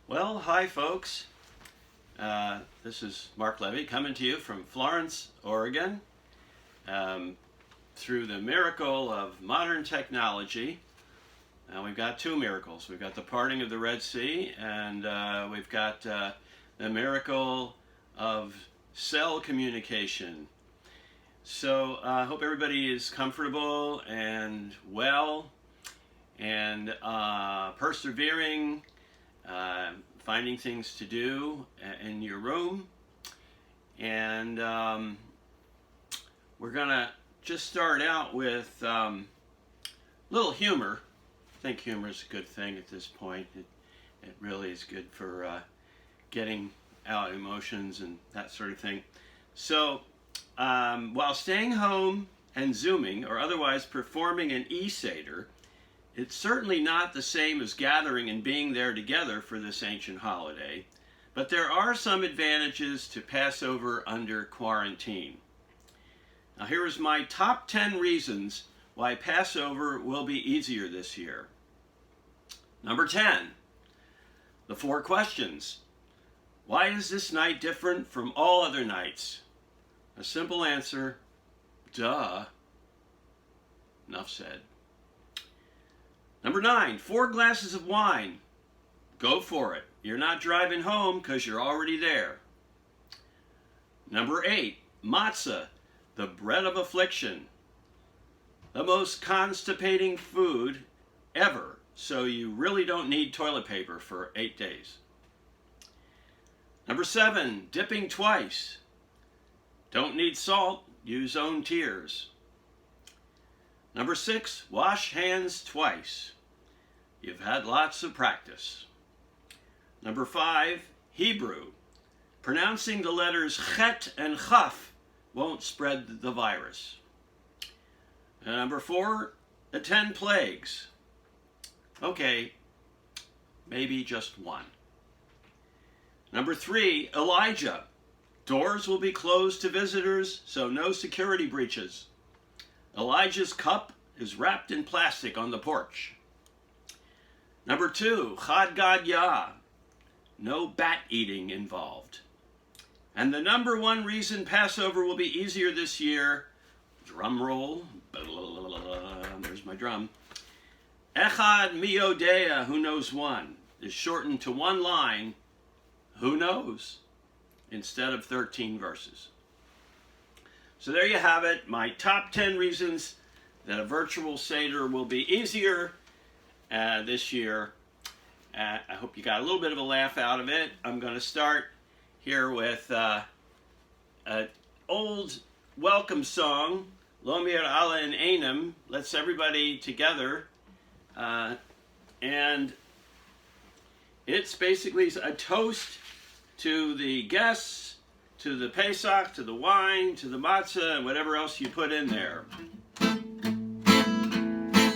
Well, hi folks. This is Mark Levy coming to you from Florence, Oregon. Through the miracle of modern technology, we've got two miracles. We've got the parting of the Red Sea, and we've got the miracle of cell communication. So I hope everybody is comfortable and well and persevering, finding things to do in your room. And we're going to just start out with a little humor. I think humor is a good thing at this point. It really is good for getting out emotions and that sort of thing. So while staying home and Zooming or otherwise performing an Seder, it's certainly not the same as gathering and being there together for this ancient holiday, but there are some advantages to Passover under quarantine. Now here is my top 10 reasons why Passover will be easier this year. Number 10, the 4 questions. Why is this night different from all other nights? A simple answer, duh. Enough said. Number 9, 4 glasses of wine. Go for it. You're not driving home because you're already there. Number 8, matzah, the bread of affliction. The most constipating food ever, so you really don't need toilet paper for 8 days. Number 7, dipping twice. Don't need salt, use own tears. Number 6, wash hands twice. You've had lots of practice. Number 5, Hebrew. Pronouncing the letters chet and chaf won't spread the virus. And number 4, the 10 plagues. Okay, maybe just one. Number 3, Elijah. Doors will be closed to visitors, so no security breaches. Elijah's cup is wrapped in plastic on the porch. Number 2, Chad Gad Yah. No bat eating involved. And the number 1 reason Passover will be easier this year, drum roll, there's my drum. Echad mi yodea, who knows one, is shortened to one line, who knows, instead of 13 verses. So there you have it, my top 10 reasons that a virtual Seder will be easier this year. I hope you got a little bit of a laugh out of it. I'm going to start here with an old welcome song, Lo Mir Ala in Einem. Let's everybody together. And it's basically a toast to the guests, to the Pesach, to the wine, to the matzah, and whatever else you put in there.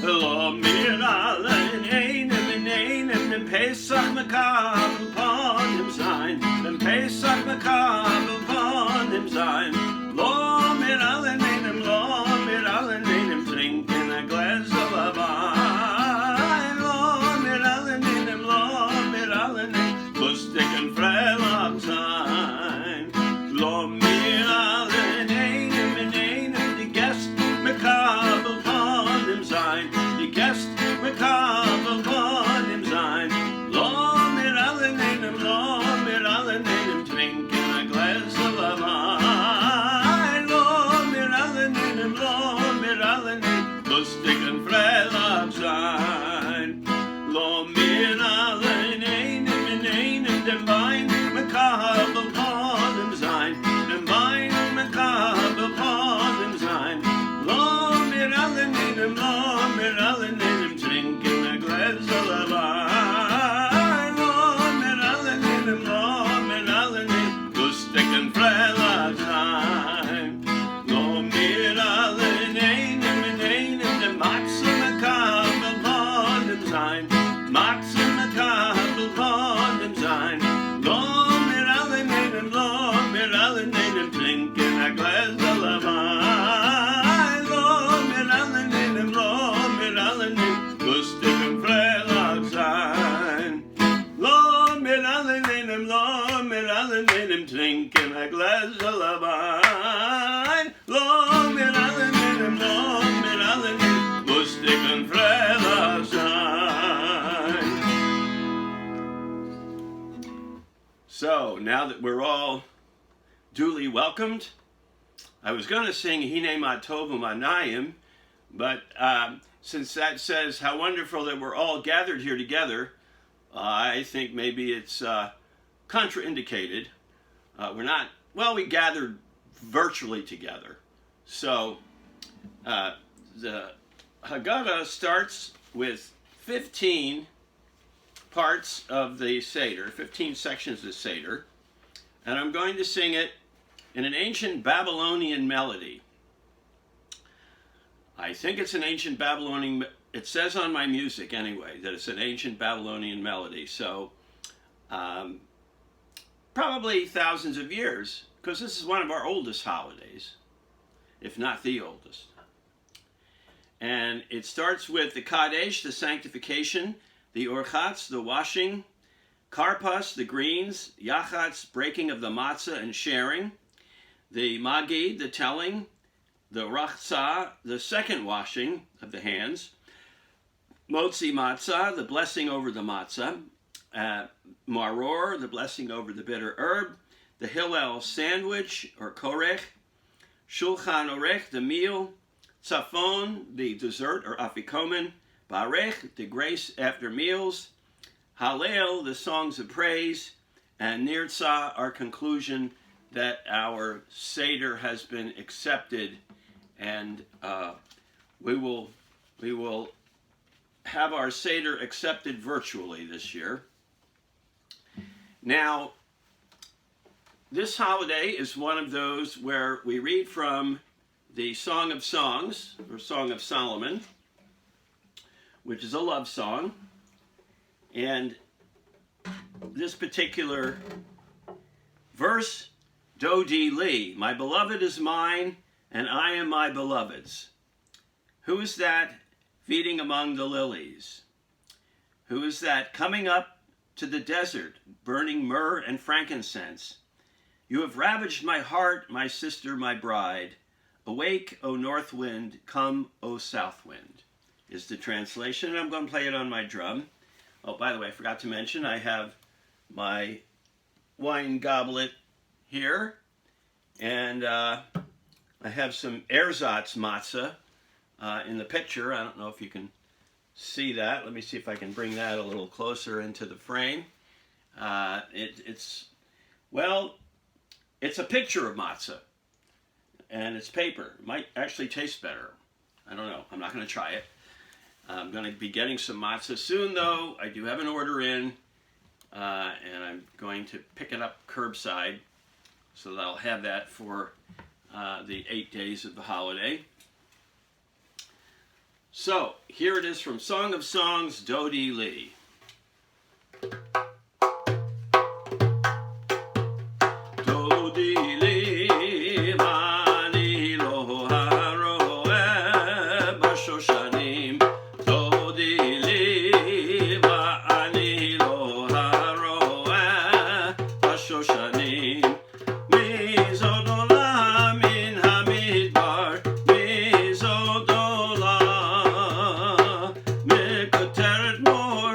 Lo mir alle in einem, dem Pesach makabel ponim sein, dem Pesach makabel ponim sein. Lo mir alle in einem, lo mir alle in einem, trinken a glass of wine. Lo mir alle in einem, lo mir alle in einem, lustig und freilich sein. Lo mir alle in einem, die Gäste makabel ponim sein. Die Gäste makabel ponim sein. Lo mir alle in einem, lo mir alle in einem, trinken a glass of wine. Lo mir alle in einem, lo mir alle in einem, lustig und freilich sein. Lo mir alle in einem, dem Wein makabel ponim sein. Dem Wein makabel ponim sein. Lo mir alle in einem, lo mir alle in einem, trinken a glass of wine. Lo mir alle in einem, lo mir alle in einem, lustig und freilich sein. Lo mir alle in einem, dem Matzah makabel ponim sein. Matzah makabel ponim sein. Lo mir alle in einem, lo mir alle in einem, trinken a glass of wine. Lo mir alle in einem, lo mir alle in einem, lustig und freilich sein. Lo mir Allen made him drink in a glass of wine. Long med Allen made him, long med Allen made him, lustig and fröhlich sein. So, now that we're all duly welcomed, I was going to sing Hine Ma Tov U'Manayim, but since that says how wonderful that we're all gathered here together, I think maybe it's contraindicated. We're not, well, we gathered virtually together. So the Haggadah starts with 15 parts of the Seder, 15 sections of the Seder, and I'm going to sing it in an ancient Babylonian melody. I think it's an ancient Babylonian, it says on my music anyway, that it's an ancient Babylonian melody. So probably thousands of years, because this is one of our oldest holidays, if not the oldest. And it starts with the Kadesh, the sanctification, the Orchatz, the washing, Karpas, the greens, Yachatz, breaking of the matzah and sharing, the Magid, the telling, the Rachtzah, the second washing of the hands, Motzi Matzah, the blessing over the matzah, Maror, the blessing over the bitter herb, the Hillel sandwich or Korech, Shulchan Orech, the meal, Tzafon, the dessert or Afikomen, Barech, the grace after meals, Hallel, the songs of praise, and Nirtzah, our conclusion that our Seder has been accepted, and we will have our Seder accepted virtually this year. Now, this holiday is one of those where we read from the Song of Songs, or Song of Solomon, which is a love song. And this particular verse, Dodi Li, my beloved is mine, and I am my beloved's. Who is that feeding among the lilies? Who is that coming up to the desert, burning myrrh and frankincense? You have ravaged my heart, my sister, my bride. Awake, O north wind, come, O south wind, is the translation. And I'm going to play it on my drum. Oh, by the way, I forgot to mention, I have my wine goblet here, and I have some ersatz matzah in the picture. I don't know if you can see that. Let me see if I can bring that a little closer into the frame. It's a picture of matzah, and it's paper. It might actually taste better. I don't know. I'm not going to try it. I'm going to be getting some matzah soon, though. I do have an order in, and I'm going to pick it up curbside, so that I'll have that for the 8 days of the holiday. So, here it is from Song of Songs, Dodi Li. Dodi Li, mani lo haroeh b'shoshanim. Dodi li, mani lo haroeh b'shoshanim. Mizod olam min hamidbar, mizod olam. Mekoteret mor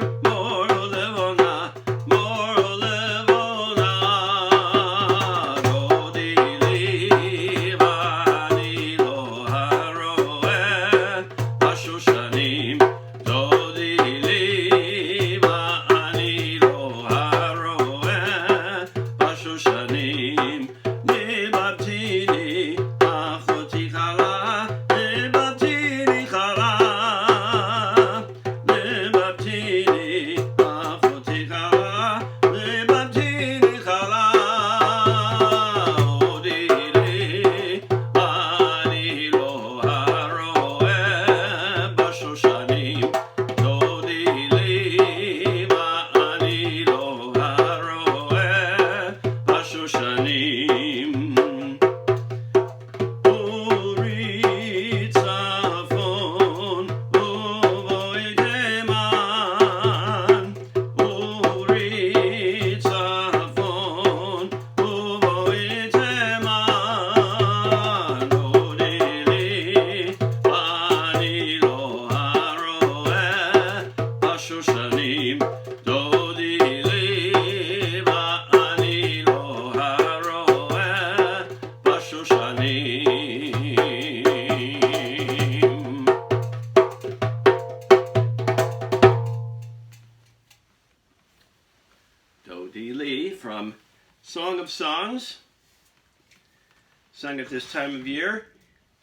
דודי לי ואני לא הרואה בשושנים. Dodi Li from Song of Songs, sung at this time of year,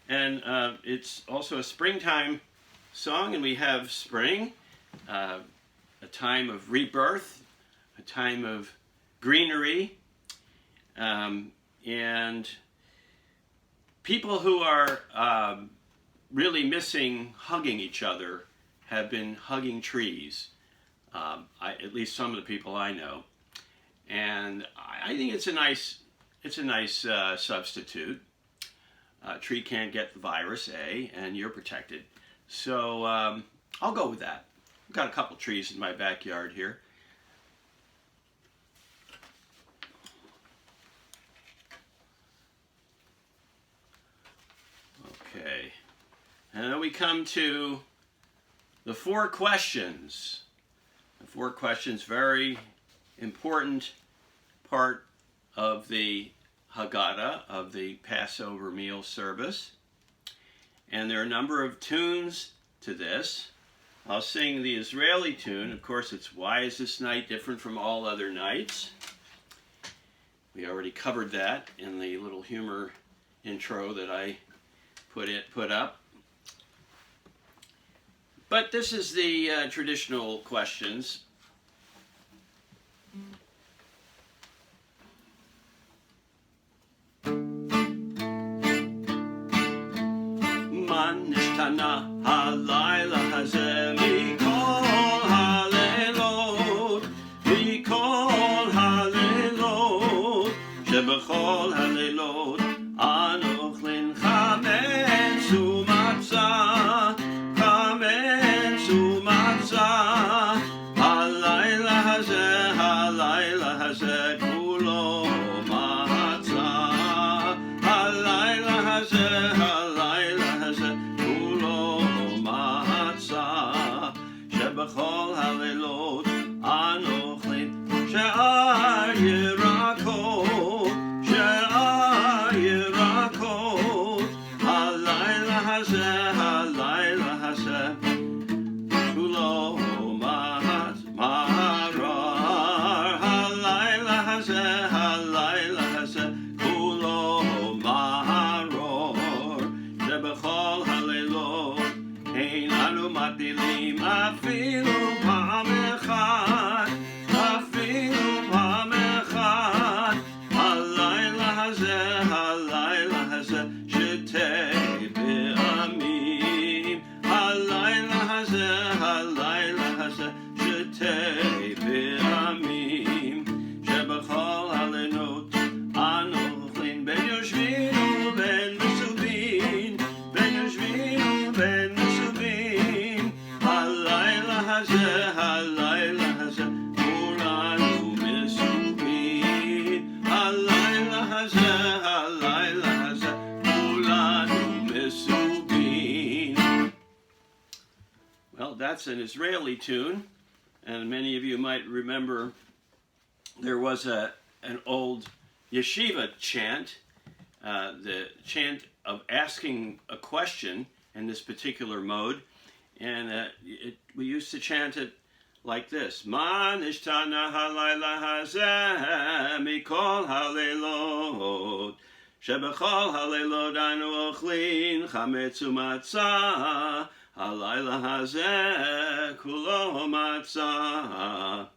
and it's also a springtime song, and we have spring, a time of rebirth, a time of greenery, and people who are really missing hugging each other have been hugging trees. At least some of the people I know, and I think it's a nice substitute. A tree can't get the virus, and you're protected. So I'll go with that. I've got a couple trees in my backyard here. Okay, and then we come to the 4 questions. The 4 questions, very important part of the Haggadah, of the Passover meal service. And there are a number of tunes to this. I'll sing the Israeli tune. Of course, it's Why Is This Night Different from All Other Nights? We already covered that in the little humor intro that I put up. But this is the traditional questions. Man nishtana halayla hazeh mikol halelot, mikol halelot, shebechol halelot anochlin chametz umatzah, chametz umatzah, halayla hazeh kulo matzah, halayla hazeh b'chol halelot anochlin she'ar yirakot, she'ar yirakot, halayla hazeh kulo marar, halayla hazeh kulo maror, she'b'chol halelot ein anu matilim afilu פעם אחת, אפילו פעם אחת, הלילה הזה שתי פעמים, הלילה הזה שתי פעמים, שבכל הלילות אנוכלים בין יושבים ובין מסובין, בין יושבים ובין מסובין, הלילה הזה כולנו מסובין, הלילה הזה כולנו מסובין. Well, that's an Israeli tune, and many of you might remember there was an old yeshiva chant, the chant of asking a question in this particular mode. And we used to chant it like this: Ma nishtana halayla hazeh mikol halelot, shebechol halelot anu ochlin chametz umatzah, halayla hazeh kulo matzah.